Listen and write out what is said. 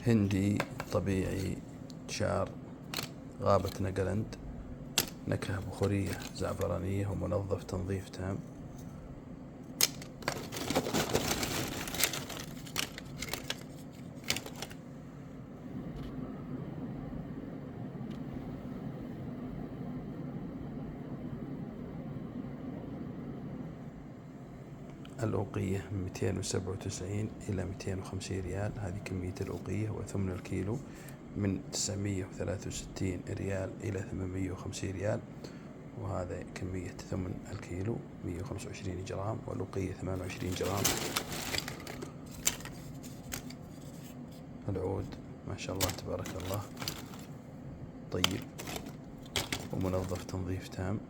هندي طبيعي شعر غابة ناغالاند، نكهة بخورية زعفرانية ومنظف تنظيف تام. الأوقية من 297 إلى 250 ريال، هذه كمية الأوقية. وثمن الكيلو من 963 ريال إلى 850 ريال، وهذا كمية ثمن الكيلو 125 جرام، والأوقية 28 جرام. العود ما شاء الله تبارك الله طيب ومنظف تنظيف تام.